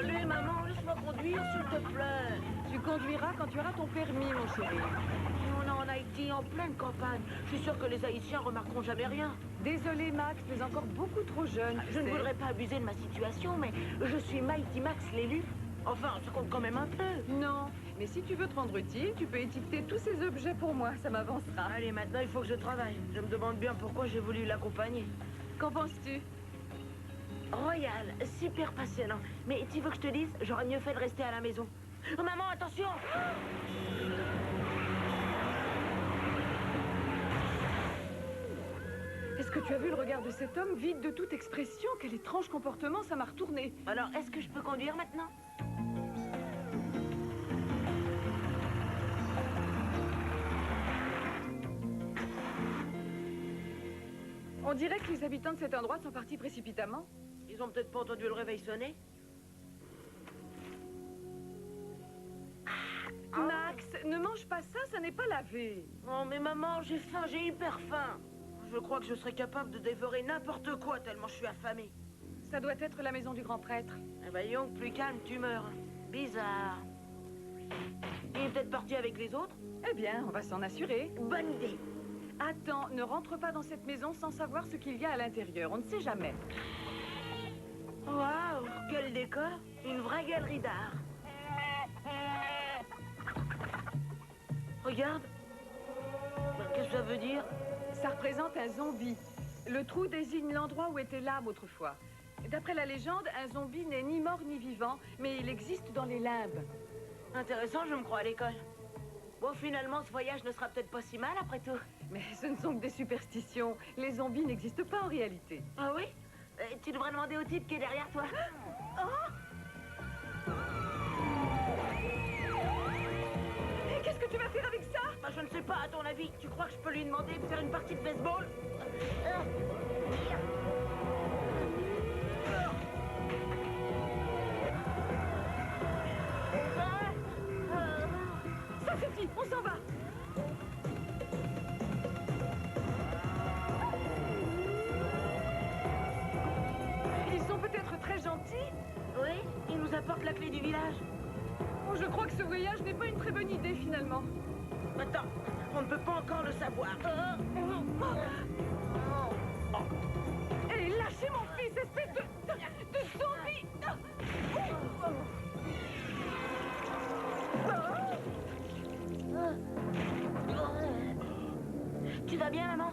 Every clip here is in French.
Allez, maman, laisse-moi conduire, s'il te plaît. Tu conduiras quand tu auras ton permis, mon chéri. On est en Haïti, en pleine campagne. Je suis sûre que les Haïtiens remarqueront jamais rien. Désolé, Max, tu es encore beaucoup trop jeune. Je ne voudrais pas abuser de ma situation, mais je suis Mighty Max l'élu. Enfin, ça compte quand même un peu. Non, mais si tu veux te rendre utile, tu peux étiqueter tous ces objets pour moi, ça m'avancera. Allez, maintenant, il faut que je travaille. Je me demande bien pourquoi j'ai voulu l'accompagner. Qu'en penses-tu? Royal, super passionnant. Mais tu veux que je te dise, j'aurais mieux fait de rester à la maison. Oh, maman, attention! Est-ce que tu as vu le regard de cet homme, vide de toute expression? Quel étrange comportement, ça m'a retourné. Alors, est-ce que je peux conduire maintenant? On dirait que les habitants de cet endroit sont partis précipitamment. Ils ont peut-être pas entendu le réveil sonner. Max, ne mange pas ça, ça n'est pas lavé. Oh, mais maman, j'ai faim, j'ai hyper faim. Je crois que je serais capable de dévorer n'importe quoi tellement je suis affamée. Ça doit être la maison du grand prêtre. Eh ben, Young, plus calme, tu meurs. Bizarre. Il est peut-être parti avec les autres? Eh bien, on va s'en assurer. Bonne idée. Attends, ne rentre pas dans cette maison sans savoir ce qu'il y a à l'intérieur. On ne sait jamais. Waouh, quel décor. Une vraie galerie d'art. Regarde. Qu'est-ce que ça veut dire? Ça représente un zombie. Le trou désigne l'endroit où était l'âme autrefois. D'après la légende, un zombie n'est ni mort ni vivant, mais il existe dans les limbes. Intéressant, je me crois à l'école. Bon, finalement, ce voyage ne sera peut-être pas si mal après tout. Mais ce ne sont que des superstitions. Les zombies n'existent pas en réalité. Ah oui? Tu devrais demander au type qui est derrière toi. Et qu'est-ce que tu vas faire avec ça? Bah, je ne sais pas, à ton avis. Tu crois que je peux lui demander de faire une partie de baseball? Ça suffit, on s'en va. Ils sont peut-être très gentils. Oui, il nous apporte la clé du village. Oh, je crois que ce voyage n'est pas une très bonne idée, finalement. Attends, on ne peut pas encore le savoir. Et lâchez mon fils, espèce de zombie! Tu vas bien, maman?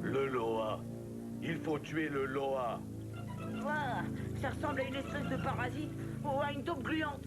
Le Loa. Il faut tuer le Loa. Ouah, ça ressemble à une espèce de parasite ou à une taupe gluante.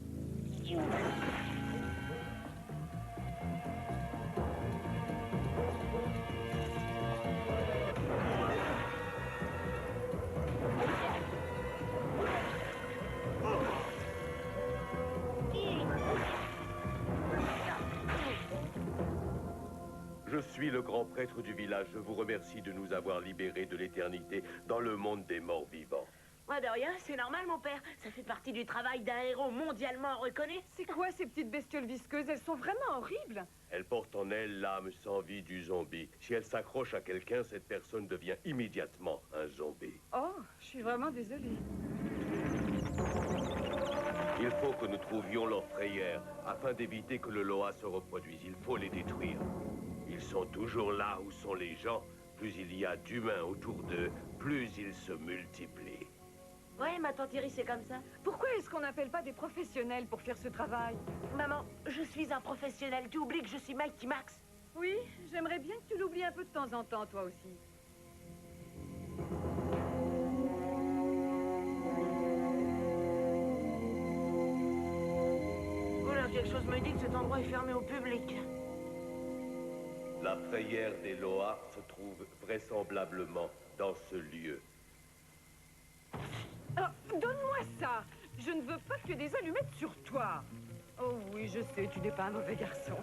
Je suis le grand prêtre du village. Je vous remercie de nous avoir libérés de l'éternité dans le monde des morts vivants. Ouais, de rien, c'est normal, mon père. Ça fait partie du travail d'un héros mondialement reconnu. C'est quoi ces petites bestioles visqueuses? Elles sont vraiment horribles. Elle porte en elle l'âme sans vie du zombie. Si elle s'accroche à quelqu'un, cette personne devient immédiatement un zombie. Oh, je suis vraiment désolée. Il faut que nous trouvions leur frayère afin d'éviter que le Loa se reproduise. Il faut les détruire. Ils sont toujours là où sont les gens. Plus il y a d'humains autour d'eux, plus ils se multiplient. Ouais, ma tante Iris, c'est comme ça. Pourquoi est-ce qu'on n'appelle pas des professionnels pour faire ce travail? Maman, je suis un professionnel. Tu oublies que je suis Mighty Max. Oui, j'aimerais bien que tu l'oublies un peu de temps en temps, toi aussi. quelque chose me dit que cet endroit est fermé au public. La prière des Loa se trouve vraisemblablement dans ce lieu. Oh, donne-moi ça. Je ne veux pas que tu aies des allumettes sur toi. Oh oui, je sais, tu n'es pas un mauvais garçon.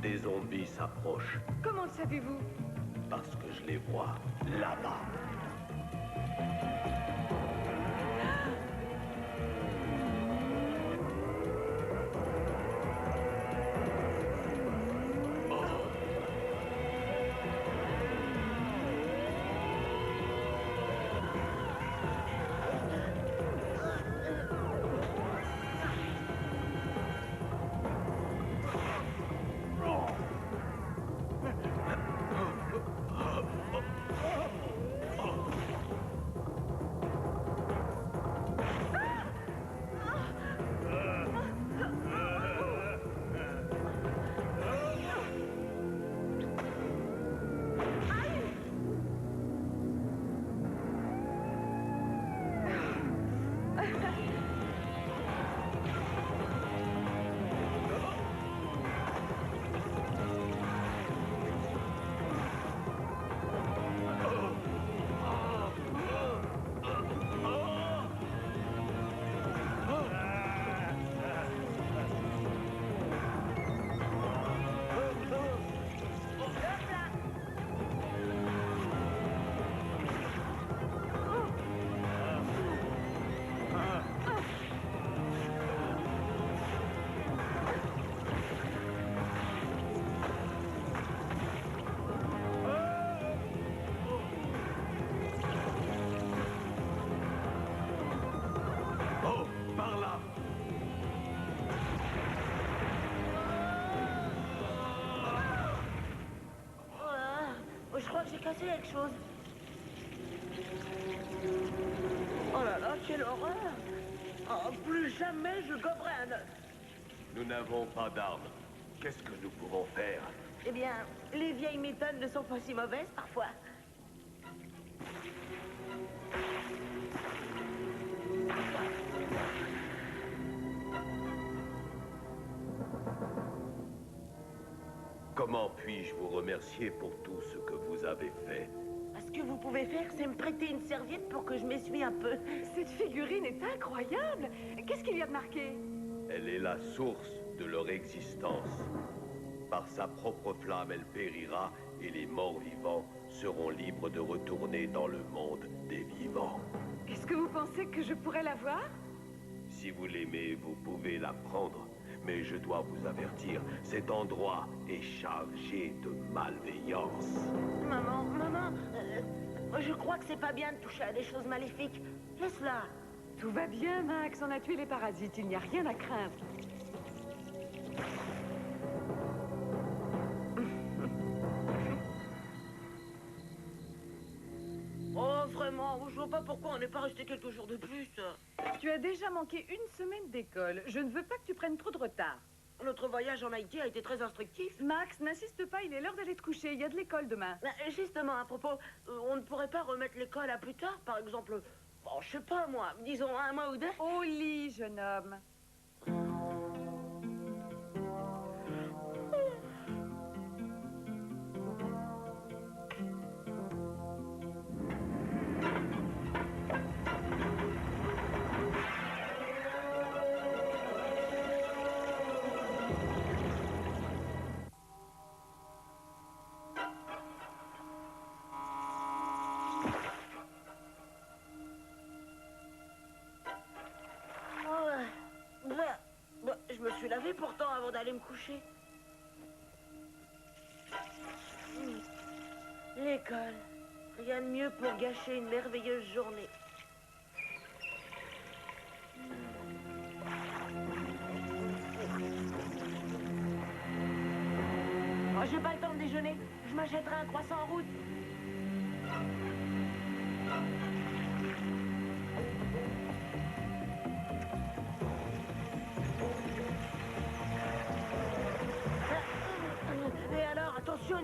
Des zombies s'approchent Comment le savez-vous? parce que je les vois là-bas. Oh, par là! Je crois que j'ai cassé quelque chose. Oh là là, quelle horreur! Oh, plus jamais je goberai un œuf. Nous n'avons pas d'armes. Qu'est-ce que nous pouvons faire? Eh bien, les vieilles méthodes ne sont pas si mauvaises parfois. Comment puis-je vous remercier pour tout ce que vous avez fait? Ce que vous pouvez faire, c'est me prêter une serviette pour que je m'essuie un peu. Cette figurine est incroyable. Qu'est-ce qu'il y a de marqué? Elle est la source de leur existence. Par sa propre flamme, elle périra et les morts vivants seront libres de retourner dans le monde des vivants. Est-ce que vous pensez que je pourrais la voir? Si vous l'aimez, vous pouvez la prendre. Mais je dois vous avertir, cet endroit est chargé de malveillance. Maman, je crois que c'est pas bien de toucher à des choses maléfiques. Laisse-la. Tout va bien, Max. On a tué les parasites. Il n'y a rien à craindre. Oh, vraiment, je vois pas pourquoi on n'est pas resté quelques jours de plus. Tu as déjà manqué une semaine d'école. Je ne veux pas que tu prennes trop de retard. Notre voyage en Haïti a été très instructif. Max, n'insiste pas, il est l'heure d'aller te coucher. Il y a de l'école demain. Justement, à propos, on ne pourrait pas remettre l'école à plus tard, par exemple, bon, je sais pas moi, disons un mois ou deux. Au lit, jeune homme. Je me suis lavé pourtant avant d'aller me coucher. L'école. Rien de mieux pour gâcher une merveilleuse journée. Oh, j'ai pas le temps de déjeuner. Je m'achèterai un croissant en route.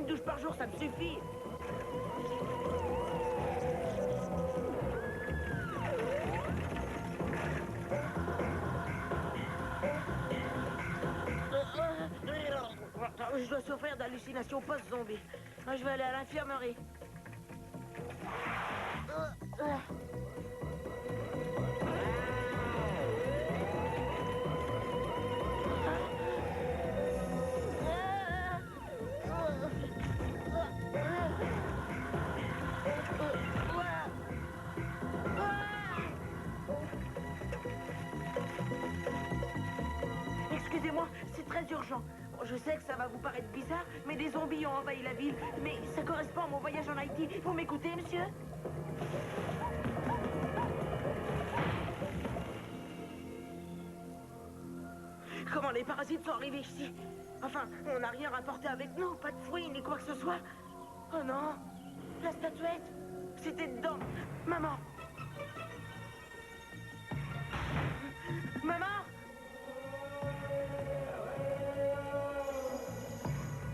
douche par jour, ça me suffit. Je dois souffrir d'hallucinations post-zombie. Je vais aller à l'infirmerie. Excusez-moi, c'est très urgent. Je sais que ça va vous paraître bizarre, mais des zombies ont envahi la ville. Mais ça correspond à mon voyage en Haïti. Vous m'écoutez, monsieur? Comment les parasites sont arrivés ici? Enfin, on n'a rien rapporté avec nous, pas de fruits ni quoi que ce soit. Oh non, la statuette, c'était dedans. Maman. Maman.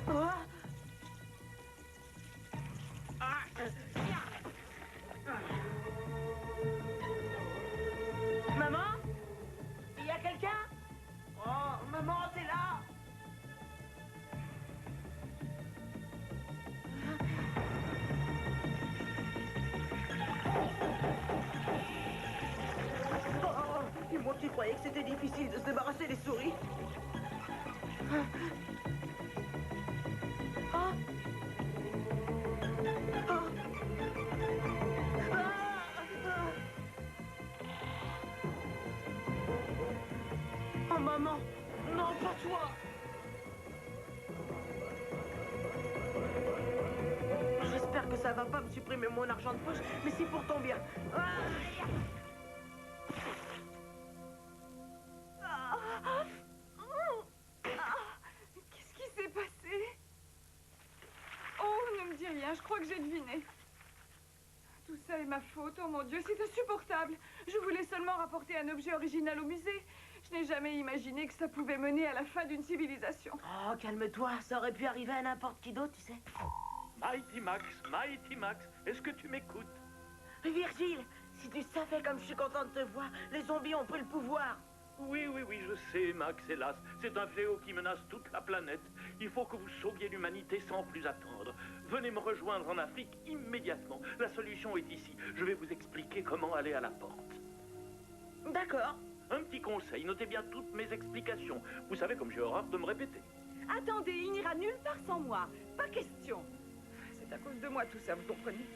Oh. Maman? Il y a quelqu'un? Oh, maman, t'es là? Oh, et moi qui croyais que c'était difficile de se débarrasser des souris. Oh. Oh. Oh, maman! Non, pas toi! J'espère que ça va pas me supprimer mon argent de poche, mais c'est pour ton bien. Qu'est-ce qui s'est passé? Oh, ne me dis rien, je crois que j'ai deviné. Tout ça est ma faute, oh mon Dieu, c'est insupportable. Je voulais seulement rapporter un objet original au musée. Je n'ai jamais imaginé que ça pouvait mener à la fin d'une civilisation. Oh, calme-toi, ça aurait pu arriver à n'importe qui d'autre, tu sais. Mighty Max, est-ce que tu m'écoutes? Virgile, si tu savais comme je suis contente de te voir, les zombies ont pris le pouvoir. Oui, je sais, Max, hélas. C'est un fléau qui menace toute la planète. Il faut que vous sauviez l'humanité sans plus attendre. Venez me rejoindre en Afrique immédiatement. La solution est ici. Je vais vous expliquer comment aller à la porte. D'accord. Un petit conseil, notez bien toutes mes explications. Vous savez comme j'ai horreur de me répéter. Attendez, il n'ira nulle part sans moi. Pas question. C'est à cause de moi tout ça, vous comprenez?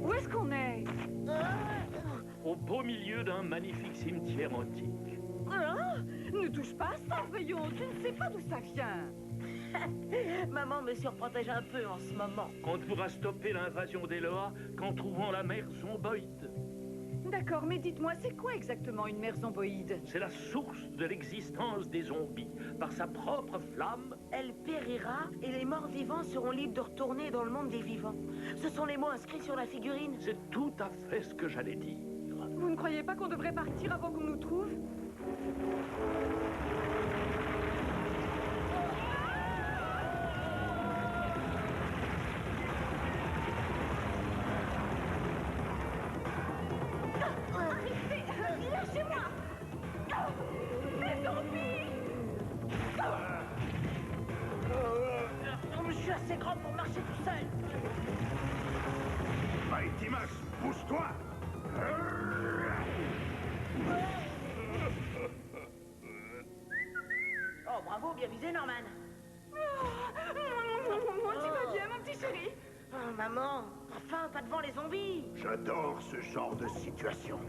Où est-ce qu'on est? Au beau milieu d'un magnifique cimetière antique. Hein? Ne touche pas à ça, voyons. Tu ne sais pas d'où ça vient. Maman me surprotège un peu en ce moment. On ne pourra stopper l'invasion des Loa qu'en trouvant la mer zomboïde. D'accord, mais dites-moi, c'est quoi exactement une mer zomboïde? C'est la source de l'existence des zombies. Par sa propre flamme, Elle périra et les morts vivants seront libres de retourner dans le monde des vivants. Ce sont les mots inscrits sur la figurine. c'est tout à fait ce que j'allais dire. Vous ne croyez pas qu'on devrait partir avant qu'on nous trouve? Arrêtez! Lâchez-moi! Les zombies! Je suis assez grand pour marcher tout seul. Mighty Max, pousse-toi! Oh, bravo, bien visé, Norman. Tu vas bien, mon petit chéri? Oh, maman, enfin, pas devant les zombies. J'adore ce genre de situation.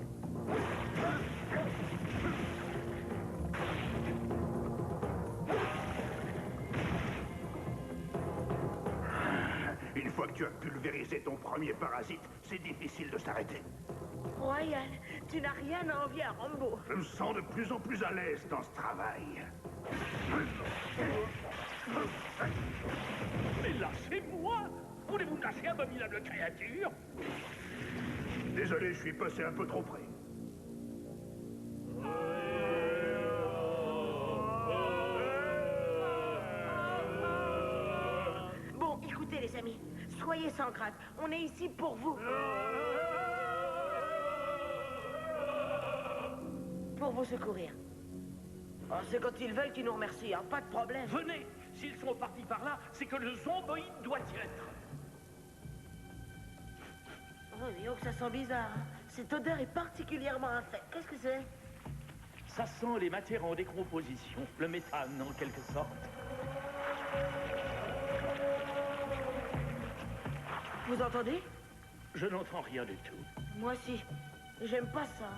Une fois que tu as pulvérisé ton premier parasite, c'est difficile de s'arrêter. Royal, tu n'as rien à envier à Rambo. Je me sens de plus en plus à l'aise dans ce travail. Mais Lâchez-moi! Voulez vous cacher, abominable créature? Désolé, je suis passé un peu trop près. Bon, écoutez les amis, soyez sans crainte, on est ici pour vous. Pour vous secourir. Oh, c'est quand ils veulent qu'ils nous remercient, hein, pas de problème. Venez! S'ils sont partis par là, c'est que le zomboïde doit y être. Oh, dis donc, ça sent bizarre. Hein. Cette odeur est particulièrement infecte. Qu'est-ce que c'est? Ça sent les matières en décomposition, le méthane en quelque sorte. Vous entendez? Je n'entends rien du tout. Moi aussi. J'aime pas ça.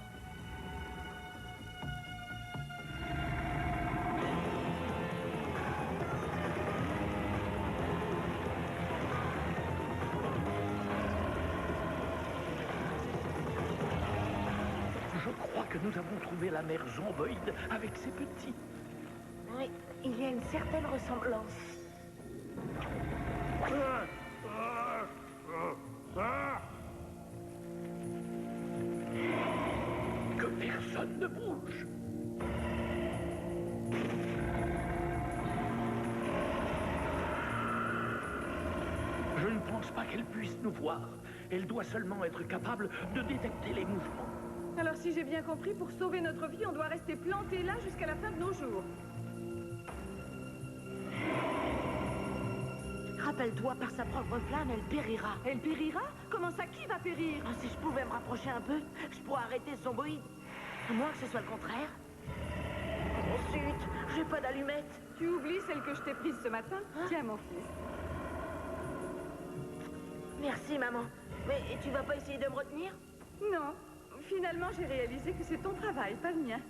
Je crois que nous avons trouvé la mère zomboïde avec ses petits. Oui, il y a une certaine ressemblance. Que personne ne bouge. Je ne pense pas qu'elle puisse nous voir. Elle doit seulement être capable de détecter les mouvements. Alors si j'ai bien compris, pour sauver notre vie, on doit rester planté là jusqu'à la fin de nos jours. Rappelle-toi, par sa propre flamme, elle périra. Elle périra? Comment ça? Qui va périr? Ah, si je pouvais me rapprocher un peu, je pourrais arrêter ce zomboïde. À moins que ce soit le contraire. Ensuite, j'ai pas d'allumette. Tu oublies celle que je t'ai prise ce matin? Hein? Tiens, mon fils. Merci, maman. Mais tu vas pas essayer de me retenir? Non. Finalement, j'ai réalisé que c'est ton travail, pas le mien.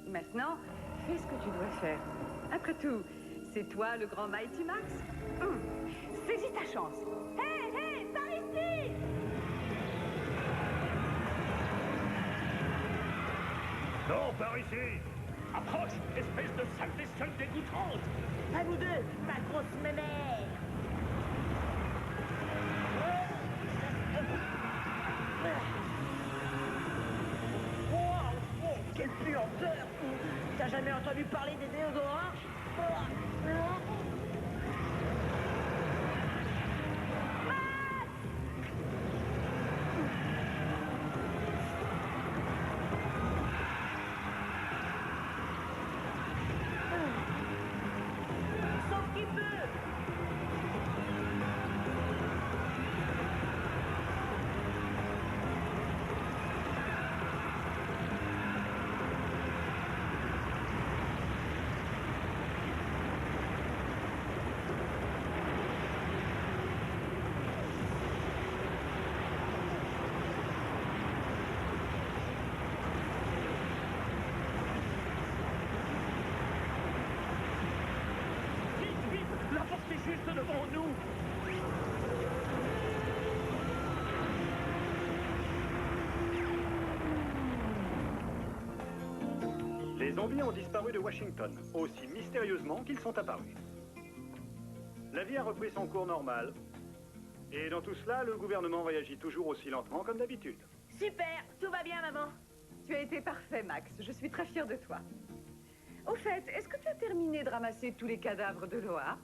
Maintenant, fais ce que tu dois faire. Après tout, c'est toi le grand Mighty Max. Saisis ta chance. Hé, hé, par ici! Non, par ici. Approche, espèce de sale bestiole dégoûtante! À vous deux, ma grosse mémère. Wow, quelle puanteur! T'as jamais entendu parler des déodorants? Sauf qu'il peut! Vite, vite! La porte est juste devant nous! Les zombies ont disparu de Washington, aussi mystérieusement qu'ils sont apparus. La vie a repris son cours normal. Et dans tout cela, le gouvernement réagit toujours aussi lentement comme d'habitude. Super, tout va bien, maman. Tu as été parfait, Max. Je suis très fière de toi. Au fait, est-ce que tu as terminé de ramasser tous les cadavres de Loa?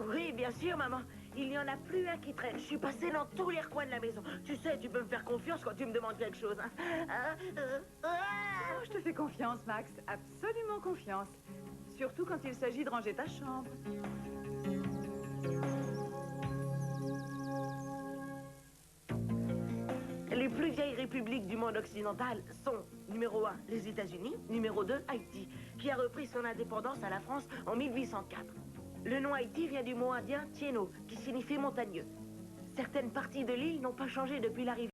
Oui, bien sûr, maman. Il n'y en a plus un qui traîne. Je suis passée dans tous les recoins de la maison. Tu sais, tu peux me faire confiance quand tu me demandes quelque chose. Hein. Oh, je te fais confiance, Max. Absolument confiance. Surtout quand il s'agit de ranger ta chambre. Les plus vieilles républiques du monde occidental sont numéro 1, les États-Unis, numéro 2, Haïti, qui a repris son indépendance à la France en 1804. Le nom Haïti vient du mot indien Tieno, qui signifie montagneux. Certaines parties de l'île n'ont pas changé depuis l'arrivée.